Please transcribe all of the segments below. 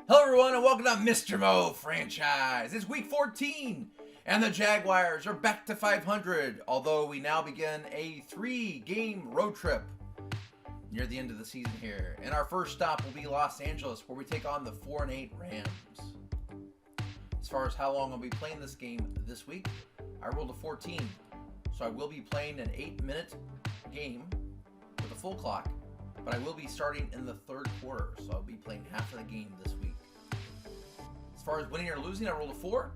Hello everyone and welcome to Mr.MoFranchise. It's week 14 and the Jaguars are back to 500, although we now begin a 3-game road trip near the end of the season here. And our first stop will be Los Angeles, where we take on the 4-8 Rams. As far as how long I'll be playing this game this week, I rolled a 14. So I will be playing an 8-minute game with a full clock, but I will be starting in the third quarter, so I'll be playing half of the game this week. As far as winning or losing, I rolled a 4,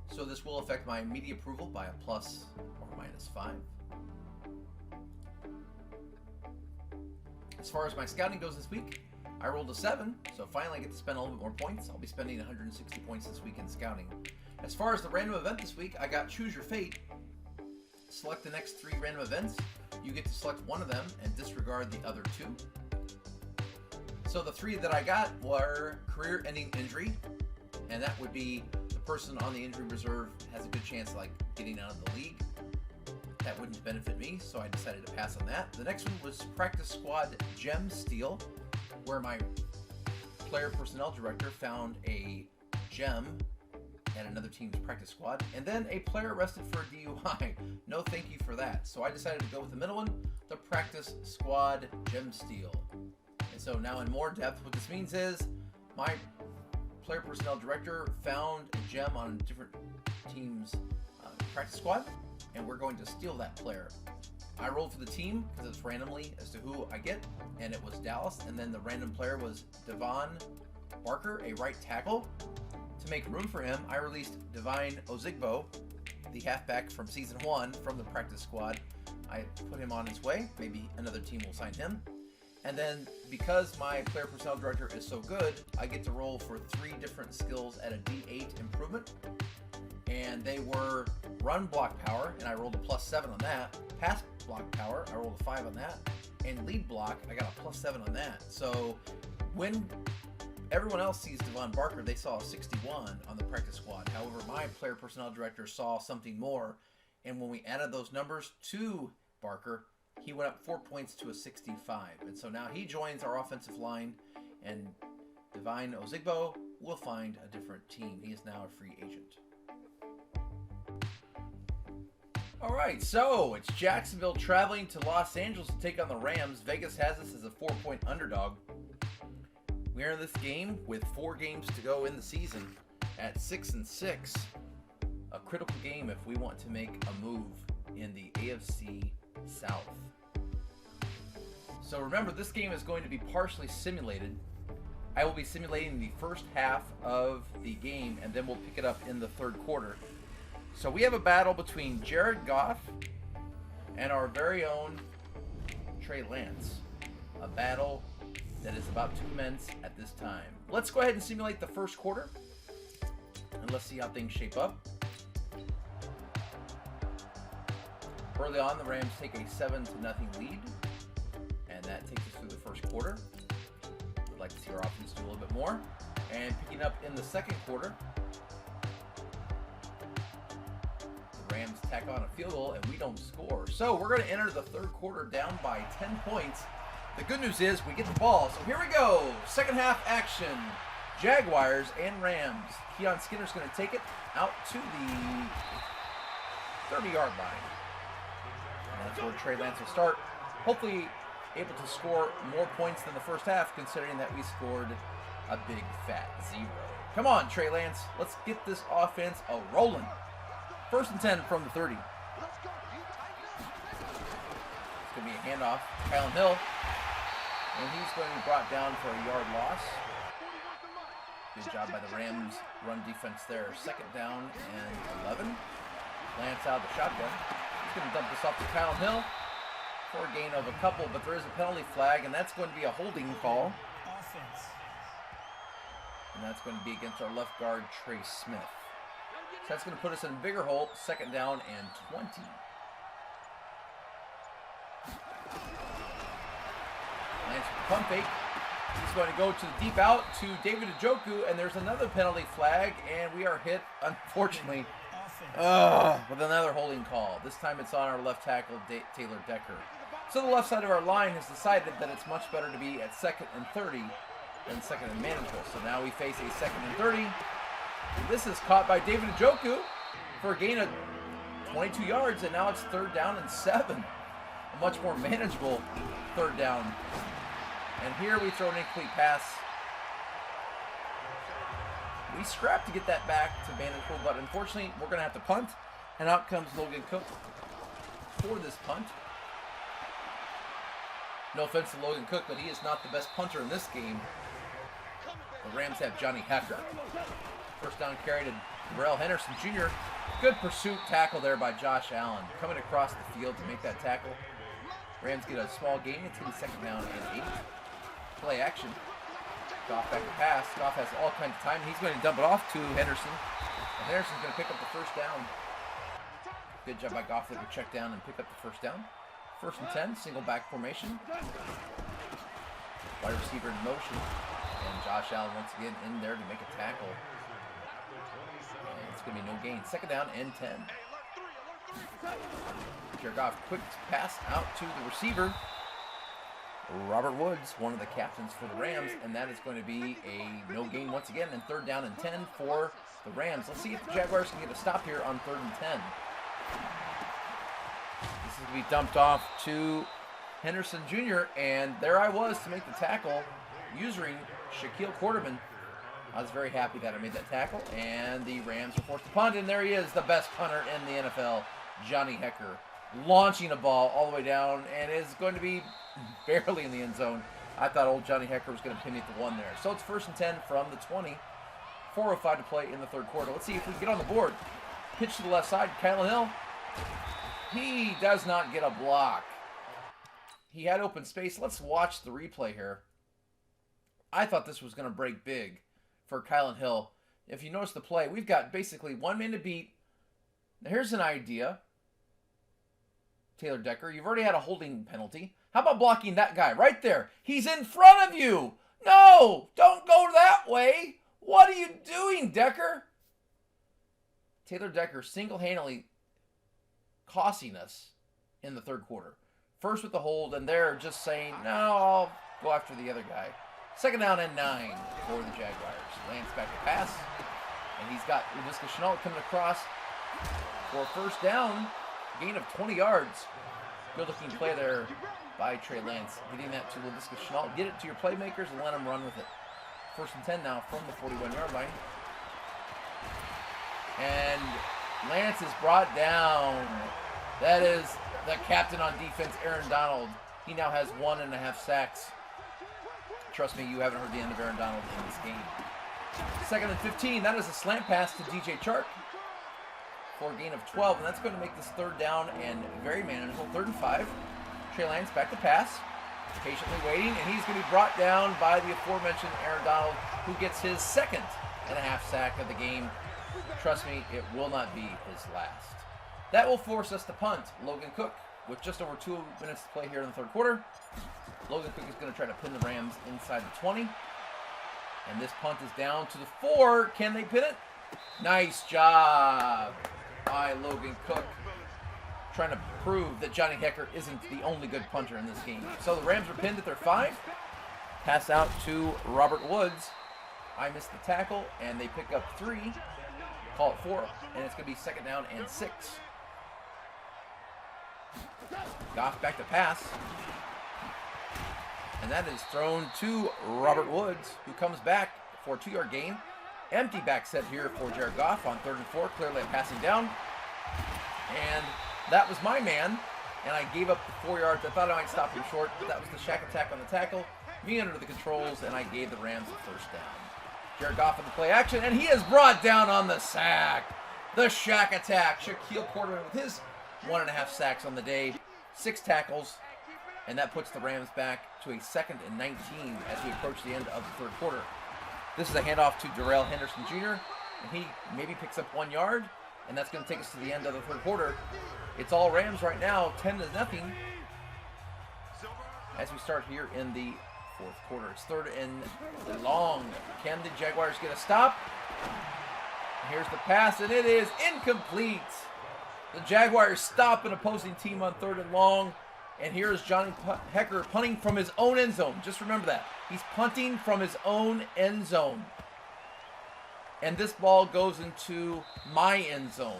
so this will affect my media approval by a plus or minus 5. As far as my scouting goes this week, I rolled a 7, so finally I get to spend a little bit more points. I'll be spending 160 points this week in scouting. As far as the random event this week, I got Choose Your Fate. Select the next 3 random events. You get to select one of them and disregard the other 2. So the 3 that I got were career-ending injury, and that would be the person on the injury reserve has a good chance like getting out of the league. That wouldn't benefit me, so I decided to pass on that. The next one was practice squad gem steal, where my player personnel director found a gem at another team's practice squad, and then a player arrested for a DUI. No thank you for that. So I decided to go with the middle one, the practice squad gem steal. And so now in more depth, what this means is my player personnel director found a gem on a different team's practice squad, and we're going to steal that player. I rolled for the team because it's randomly as to who I get, and it was Dallas, and then the random player was Devon Barker, a right tackle. To make room for him, I released Divine Ozigbo, the halfback from season 1 from the practice squad. I put him on his way. Maybe another team will sign him. And then because my player personnel director is so good, I get to roll for 3 different skills at a D8 improvement. And they were run block power, and I rolled a +7 on that. Pass block power, I rolled a 5 on that. And lead block, I got a +7 on that. So when everyone else sees Devon Barker, they saw a 61 on the practice squad. However, my player personnel director saw something more, and when we added those numbers to Barker, he went up 4 points to a 65. And so now he joins our offensive line, and Divine Ozigbo will find a different team. He is now a free agent. All right, so it's Jacksonville traveling to Los Angeles to take on the Rams. Vegas has us as a 4-point underdog. We are in this game with 4 games to go in the season at 6-6. A critical game if we want to make a move in the AFC South. So remember, this game is going to be partially simulated. I will be simulating the first half of the game, and then we'll pick it up in the third quarter. So we have a battle between Jared Goff and our very own Trey Lance. A battle that is about to commence at this time. Let's go ahead and simulate the first quarter, and let's see how things shape up. Early on, the Rams take a 7-0 lead, and that takes us through the first quarter. We'd like to see our offense do a little bit more. And picking up in the second quarter, the Rams tack on a field goal, and we don't score. So we're going to enter the third quarter down by 10 points. The good news is we get the ball. So here we go. Second half action. Jaguars and Rams. Keon Skinner's going to take it out to the 30-yard line. And that's where Trey Lance will start. Hopefully able to score more points than the first half, considering that we scored a big fat 0. Come on, Trey Lance. Let's get this offense a-rolling. 1st and 10 from the 30. It's going to be a handoff. Kylan Hill. And he's going to be brought down for a yard loss. Good job by the Rams run defense there. 2nd down and 11. Lance out of the shotgun. He's going to dump this off to Kylan Hill for a gain of a couple, but there is a penalty flag, and that's going to be a holding call. And that's going to be against our left guard, Trey Smith. So that's going to put us in a bigger hole. 2nd down and 20. Lance with the pump fake. He's going to go to the deep out to David Njoku, and there's another penalty flag, and we are hit, unfortunately, with another holding call. This time it's on our left tackle, Taylor Decker. So the left side of our line has decided that it's much better to be at 2nd and 30 and second and manageable. So now we face a 2nd and 30. This is caught by David Njoku for a gain of 22 yards, and now it's 3rd down and 7. A much more manageable 3rd down. And here we throw an incomplete pass. We scrapped to get that back to manageable, but unfortunately we're going to have to punt. And out comes Logan Cook for this punt. No offense to Logan Cook, but he is not the best punter in this game. The Rams have Johnny Hecker. First down carry to Darrell Henderson Jr. Good pursuit tackle there by Josh Allen. Coming across the field to make that tackle. Rams get a small gain. It's going to be 2nd down and 8. Play action. Goff back to pass. Goff has all kinds of time. He's going to dump it off to Henderson. And Henderson's going to pick up the 1st down. Good job by Goff to check down and pick up the 1st down. 1st and 10, single back formation. Wide receiver in motion. And Josh Allen once again in there to make a tackle. And it's going to be no gain. 2nd down and 10. Jared Goff, quick pass out to the receiver. Robert Woods, one of the captains for the Rams, and that is going to be a no gain once again, and 3rd down and 10 for the Rams. Let's see if the Jaguars can get a stop here on 3rd and 10. This is going to be dumped off to Henderson Jr., and there I was to make the tackle using Shaquille Quarterman. I was very happy that I made that tackle, and the Rams are forced to punt, and there he is, the best punter in the NFL, Johnny Hecker, launching a ball all the way down, and is going to be barely in the end zone. I thought old Johnny Hecker was going to pin me at the 1 there. So it's 1st and 10 from the 20. 4:05 to play in the 3rd quarter. Let's see if we can get on the board. Pitch to the left side, Kylan Hill. He does not get a block. He had open space. Let's watch the replay here. I thought this was going to break big for Kylan Hill. If you notice the play, we've got basically 1 man to beat. Now here's an idea. Taylor Decker, you've already had a holding penalty. How about blocking that guy right there? He's in front of you. No, don't go that way. What are you doing, Decker? Taylor Decker single-handedly costing us in the 3rd quarter. First with the hold, and they're just saying, no, I'll go after the other guy. 2nd down and 9 for the Jaguars. Lance back to pass, and he's got LaVisca Chenault coming across for 1st down. Gain of 20 yards. Good-looking play there by Trey Lance. Getting that to LaVisca Chenault. Get it to your playmakers and let them run with it. 1st and 10 now from the 41-yard line. And Lance is brought down. That is the captain on defense, Aaron Donald. He now has 1.5 sacks. Trust me, you haven't heard the end of Aaron Donald in this game. 2nd and 15. That is a slant pass to DJ Chark for a gain of 12, and that's going to make this 3rd down and very manageable. 3rd and 5. Trey Lance back to pass, patiently waiting, and he's going to be brought down by the aforementioned Aaron Donald, who gets his 2.5 sack of the game. Trust me, it will not be his last. That will force us to punt. Logan Cook, with just over 2 minutes to play here in the 3rd quarter. Logan Cook is going to try to pin the Rams inside the 20. And this punt is down to the 4. Can they pin it? Nice job by Logan Cook, trying to prove that Johnny Hecker isn't the only good punter in this game. So the Rams are pinned at their 5. Pass out to Robert Woods. I missed the tackle, and they pick up 3. Call it 4, and it's going to be 2nd down and 6. Goff back to pass. And that is thrown to Robert Woods, who comes back for a 2-yard gain. Empty back set here for Jared Goff on 3rd and 4. Clearly passing down. And that was my man. And I gave up the 4 yards. I thought I might stop him short, but that was the shack attack on the tackle. Me under the controls, and I gave the Rams the 1st down. Jared Goff in the play action, and he is brought down on the sack. The shack attack. Shaquille Quarterman with his 1.5 sacks on the day. 6 tackles. And that puts the Rams back to a 2nd and 19 as we approach the end of the 3rd quarter. This is a handoff to Darrell Henderson Jr., and he maybe picks up 1 yard, and that's going to take us to the end of the 3rd quarter. It's all Rams right now, 10-0, as we start here in the 4th quarter. It's 3rd and long. Can the Jaguars get a stop? Here's the pass, and it is incomplete. The Jaguars stop an opposing team on 3rd and long. And here's Johnny Hecker punting from his own end zone. Just remember that. He's punting from his own end zone. And this ball goes into my end zone.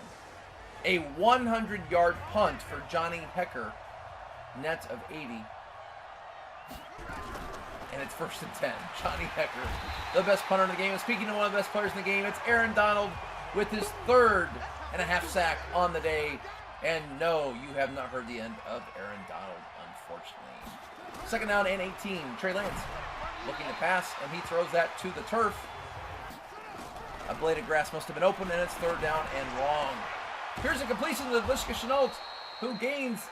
A 100-yard punt for Johnny Hecker. Net of 80. And it's 1st and 10. Johnny Hecker, the best punter in the game. And speaking of one of the best players in the game, it's Aaron Donald with his 3rd and a half sack on the day. And no, you have not heard the end of Aaron Donald, unfortunately. 2nd down and 18. Trey Lance looking to pass, and he throws that to the turf. A blade of grass must have been open, and it's 3rd down and long. Here's a completion to Laviska Shenault, who gains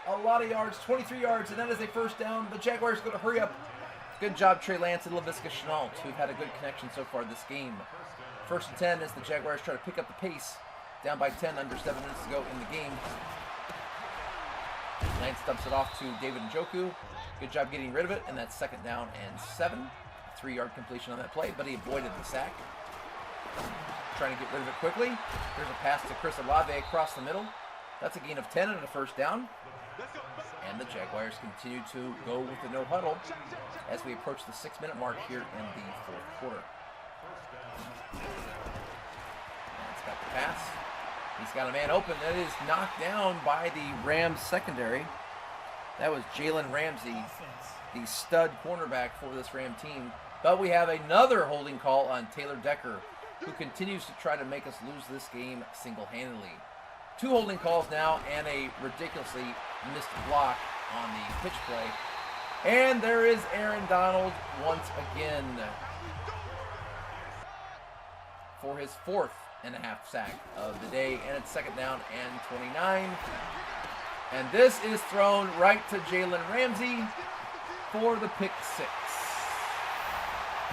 a lot of yards, 23 yards, and that is a 1st down. The Jaguars go to hurry up. Good job, Trey Lance and Laviska Shenault, who've had a good connection so far this game. 1st and 10 as the Jaguars try to pick up the pace. Down by 10, under 7 minutes to go in the game. Lance dumps it off to David Njoku. Good job getting rid of it, and that's 2nd down and 7. 3-yard completion on that play, but he avoided the sack. Trying to get rid of it quickly. There's a pass to Chris Olave across the middle. That's a gain of 10 and a 1st down. And the Jaguars continue to go with the no huddle as we approach the 6-minute mark here in the 4th quarter. Lance got the pass. He's got a man open. That is knocked down by the Rams secondary. That was Jalen Ramsey, the stud cornerback for this Ram team. But we have another holding call on Taylor Decker, who continues to try to make us lose this game single-handedly. 2 holding calls now and a ridiculously missed block on the pitch play. And there is Aaron Donald once again for his 4th and a half sack of the day, and it's 2nd down and 29. And this is thrown right to Jalen Ramsey for the pick 6.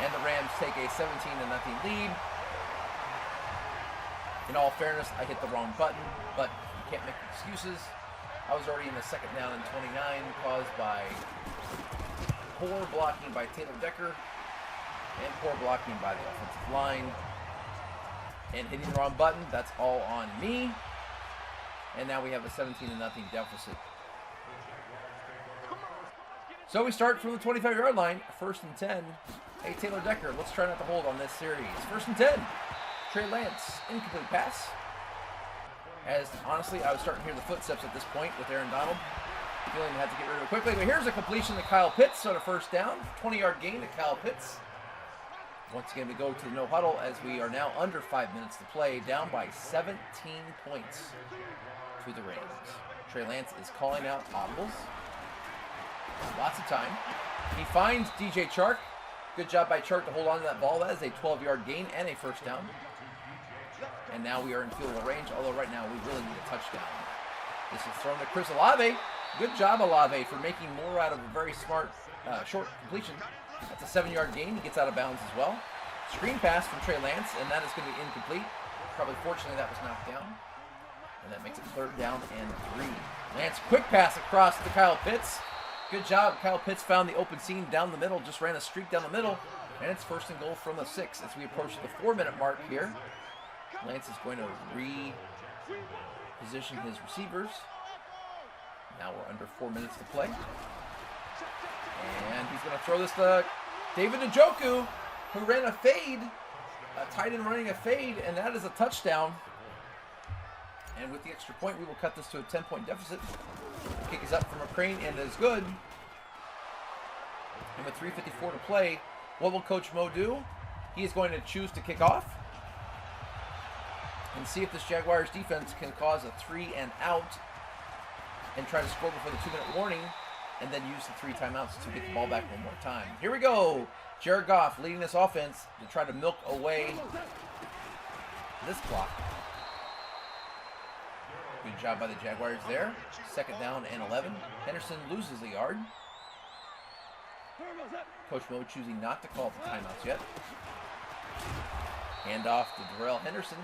And the Rams take a 17-0 lead. In all fairness, I hit the wrong button, but you can't make excuses. I was already in the 2nd down and 29, caused by poor blocking by Taylor Decker and poor blocking by the offensive line. And hitting the wrong button, that's all on me. And now we have a 17-0 deficit. So we start from the 25-yard line, 1st and 10. Hey, Taylor Decker, let's try not to hold on this series. 1st and 10. Trey Lance, incomplete pass. As honestly, I was starting to hear the footsteps at this point with Aaron Donald. Feeling I had to get rid of it quickly. But here's a completion to Kyle Pitts on a 1st down. 20-yard gain to Kyle Pitts. Once again, we go to the no huddle as we are now under 5 minutes to play, down by 17 points to the Rams. Trey Lance is calling out audibles. Lots of time. He finds DJ Chark. Good job by Chark to hold on to that ball. That is a 12-yard gain and a 1st down. And now we are in field goal range, although right now we really need a touchdown. This is thrown to Chris Olave. Good job, Olave, for making more out of a very smart, short completion. That's a 7-yard gain. He gets out of bounds as well. Screen pass from Trey Lance, and that is going to be incomplete. Probably fortunately that was knocked down. And that makes it 3rd down and 3. Lance, quick pass across to Kyle Pitts. Good job. Kyle Pitts found the open seam down the middle, just ran a streak down the middle. And it's 1st and goal from the 6 as we approach the 4-minute mark here. Lance is going to reposition his receivers. Now we're under 4 minutes to play. And he's going to throw this to David Njoku, who ran a fade. A tight end running a fade, and that is a touchdown. And with the extra point, we will cut this to a 10-point deficit. The kick is up from a crane and is good. And with 3:54 to play, what will Coach Mo do? He is going to choose to kick off and see if this Jaguars defense can cause a 3-and-out and try to score before the 2-minute warning, and then use the 3 timeouts to get the ball back one more time. Here we go. Jared Goff leading this offense to try to milk away this clock. Good job by the Jaguars there. 2nd down and 11. Henderson loses a yard. Coach Mo choosing not to call the timeouts yet. Hand off to Darrell Henderson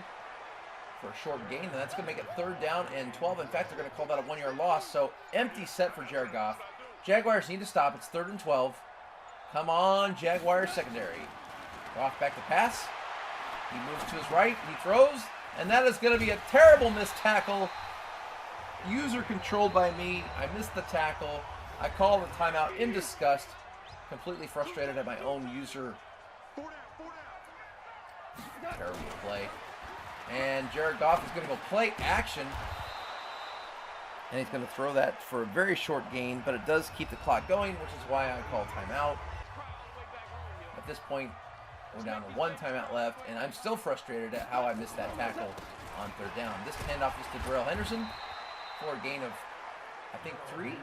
for a short gain, and that's going to make it 3rd down and 12. In fact, they're going to call that a 1-yard loss, so empty set for Jared Goff. Jaguars need to stop. It's 3rd and 12. Come on, Jaguars secondary. Goff back to pass. He moves to his right. He throws, and that is going to be a terrible missed tackle user controlled by me. I missed the tackle. I call the timeout in disgust. Completely frustrated at my own user. Terrible play. And Jared Goff is going to go play action. And he's going to throw that for a very short gain, but it does keep the clock going, which is why I call timeout. At this point, we're down to 1 timeout left, and I'm still frustrated at how I missed that tackle on 3rd down. This handoff is to Darrell Henderson for a gain of, I think, 3.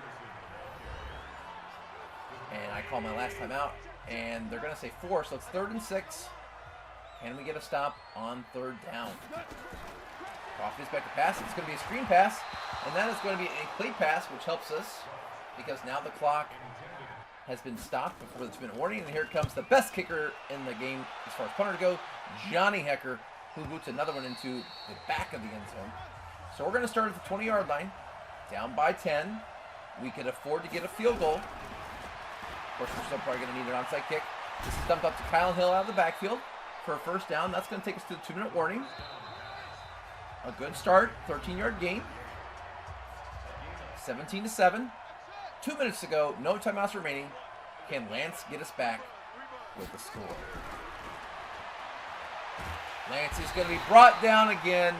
And I call my last timeout, and they're going to say 4, so it's 3rd and 6. Can we get a stop on 3rd down? Goff is back to pass. It's going to be a screen pass, and that is going to be a complete pass, which helps us because now the clock has been stopped before the 2-minute warning, and here comes the best kicker in the game as far as punter to go, Johnny Hecker, who boots another one into the back of the end zone. So we're going to start at the 20-yard line, down by 10. We could afford to get a field goal. Of course, we're still probably going to need an onside kick. This is dumped up to Kyle Hill out of the backfield for a 1st down. That's going to take us to the 2-minute warning. A good start, 13-yard gain. 17-7. 2 minutes to go, no timeouts remaining. Can Lance get us back with the score? Lance is going to be brought down again.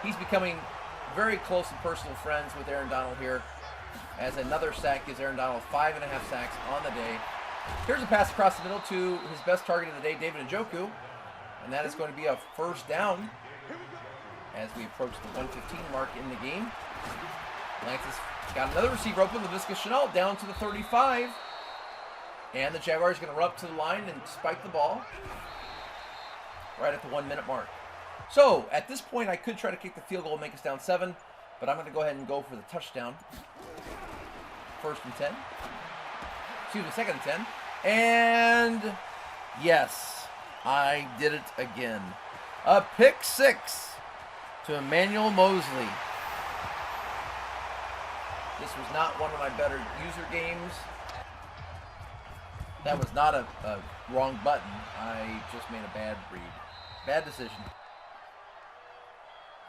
He's becoming very close and personal friends with Aaron Donald here, as another sack gives Aaron Donald 5.5 sacks on the day. Here's a pass across the middle to his best target of the day, David Njoku, and that is going to be a 1st down as we approach the 1:15 mark in the game. Lance has got another receiver open, LaVisca Chenault down to the 35, and the Jaguars are going to run up to the line and spike the ball right at the 1-minute mark. So at this point, I could try to kick the field goal and make us down 7, but I'm going to go ahead and go for the touchdown. 1st and 10. Excuse me, 2nd and 10. And yes, I did it again. A pick 6 to Emmanuel Mosley. This was not one of my better user games. That was not a wrong button. I just made a bad read. Bad decision.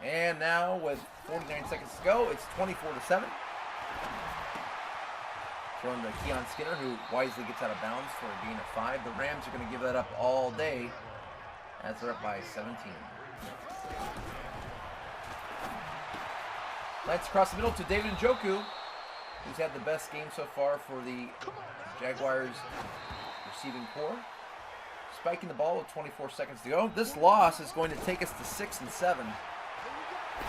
And now with 49 seconds to go, it's 24-7. Thrown to Keon Skinner, who wisely gets out of bounds for a gain of 5. The Rams are going to give that up all day as they're up by 17. Lance across the middle to David Njoku, who's had the best game so far for the Jaguars receiving corps. Spiking the ball with 24 seconds to go. This loss is going to take us to 6 and 7.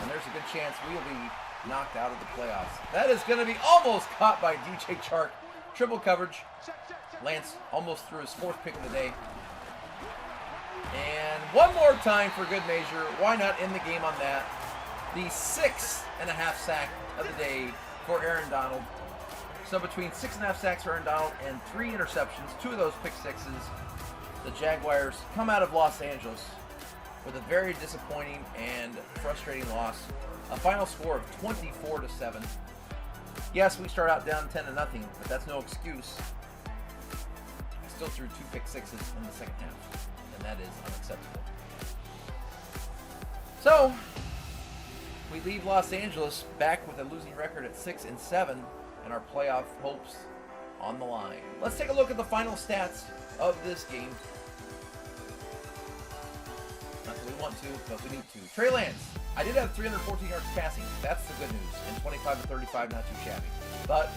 And there's a good chance we will be knocked out of the playoffs. That is going to be almost caught by DJ Chark. Triple coverage. Lance almost threw his 4th pick of the day. And one more time for good measure. Why not end the game on that? The 6.5 sack of the day for Aaron Donald. So between 6.5 sacks for Aaron Donald and 3 interceptions, 2 of those pick 6s, the Jaguars come out of Los Angeles with a very disappointing and frustrating loss. A final score of 24-7. Yes, we start out down 10-0, but that's no excuse. I still threw 2 pick 6s in the second half, and that is unacceptable. So we leave Los Angeles back with a losing record at 6 and 7, and our playoff hopes on the line. Let's take a look at the final stats of this game. Not that we want to, but we need to. Trey Lance, I did have 314 yards passing. That's the good news. And 25 to 35, not too shabby. But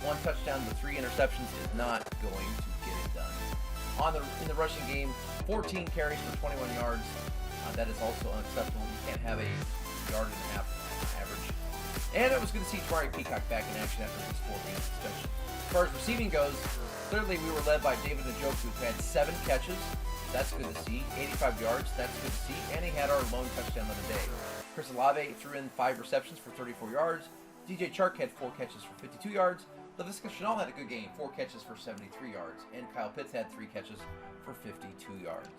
1 touchdown to 3 interceptions is not going to get it done. In the rushing game, 14 carries for 21 yards. That is also unacceptable. You can't have a 1.5 yard average. And it was good to see Tari Peacock back in action after his 4-game suspension. As far as receiving goes, clearly we were led by David Njoku, who had 7 catches. That's good to see. 85 yards, that's good to see. And he had our lone touchdown of the day. Chris Olave threw in 5 receptions for 34 yards. DJ Chark had 4 catches for 52 yards. LaVisca Chenault had a good game, 4 catches for 73 yards. And Kyle Pitts had 3 catches for 52 yards.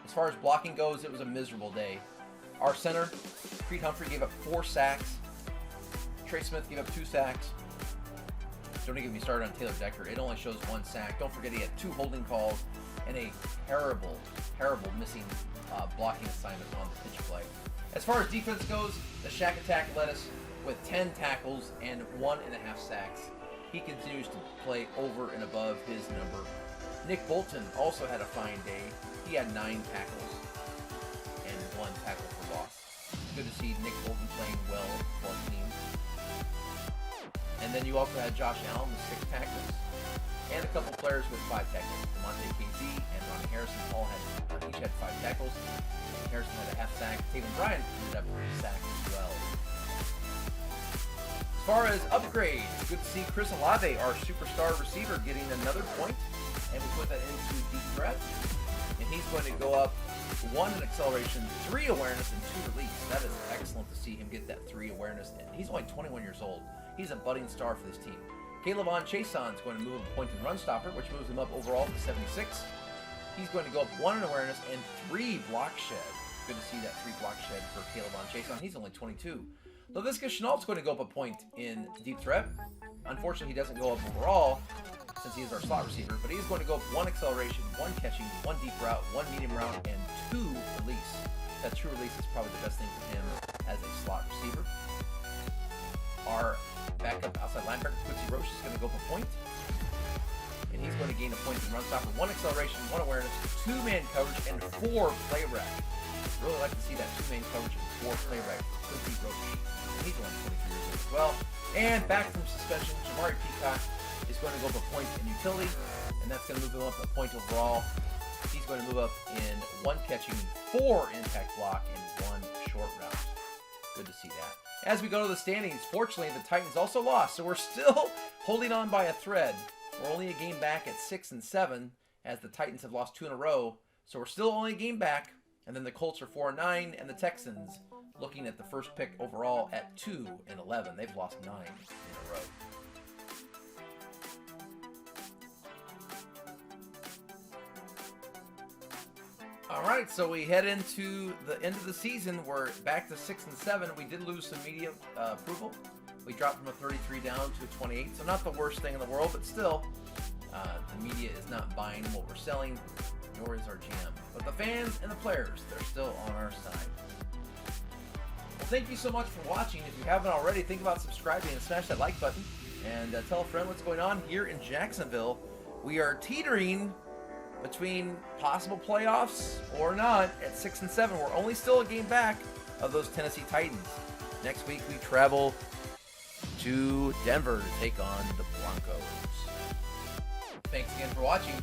As far as blocking goes, it was a miserable day. Our center, Creed Humphrey, gave up 4 sacks. Trey Smith gave up 2 sacks. Don't even get me started on Taylor Decker. It only shows 1 sack. Don't forget he had 2 holding calls and a terrible, terrible missing blocking assignment on the pitch play. As far as defense goes, the Shack Attack led us with 10 tackles and 1.5 sacks. He continues to play over and above his number. Nick Bolton also had a fine day. He had 9 tackles and 1 tackle for loss. Good to see Nick Bolton playing well for our team. And then you also had Josh Allen with 6 tackles and a couple players with 5 tackles. Monte KZ and Ronnie Harrison all had each had 5 tackles. Harrison had a half sack. Taven Bryan ended up with a sack as well. As far as upgrades, good to see Chris Olave, our superstar receiver, getting another point, and we put that into deep threat. And he's going to go up 1 in acceleration, 3 awareness, and 2 release. That is excellent to see him get that 3 awareness. And he's only 21 years old. He's a budding star for this team. Caleb Chason is going to move a point and run stopper, which moves him up overall to 76. He's going to go up 1 in awareness and 3 block shed. Good to see that 3 block shed for Caleb Chason. He's only 22. Laviska Shenault's going to go up a point in deep threat. Unfortunately, he doesn't go up overall since he is our slot receiver, but he's going to go up 1 acceleration, 1 catching, 1 deep route, 1 medium route, and 2 release. That true release is probably the best thing for him as a slot receiver. Our backup outside linebacker, Quincy Roche, is going to go up a point. And he's going to gain a point in run stopper, 1 acceleration, 1 awareness, 2-man coverage, and 4 play rec. Really like to see that 2-man coverage and 4 play rec for Quincy Roche. And he's only 23 years old as well. And back from suspension, Jamari Peacock is going to go up a point in utility, and that's going to move him up a point overall. He's going to move up in 1 catching, 4 impact block, and 1 short route. Good to see that. As we go to the standings, fortunately, the Titans also lost, so we're still holding on by a thread. We're only a game back at 6-7, as the Titans have lost 2 in a row, so we're still only a game back. And then the Colts are 4-9, and the Texans, looking at the first pick overall, at 2-11. They've lost 9 in a row. All right, so we head into the end of the season. We're back to 6-7. We did lose some media approval. We dropped from a 33 down to a 28, so not the worst thing in the world, but still, the media is not buying what we're selling, nor is our GM. But the fans and the players, they're still on our side. Well, thank you so much for watching. If you haven't already, think about subscribing and smash that like button. And tell a friend what's going on here in Jacksonville. We are teetering between possible playoffs or not at 6-7. We're only still a game back of those Tennessee Titans. Next week, we travel to Denver to take on the Broncos. Thanks again for watching.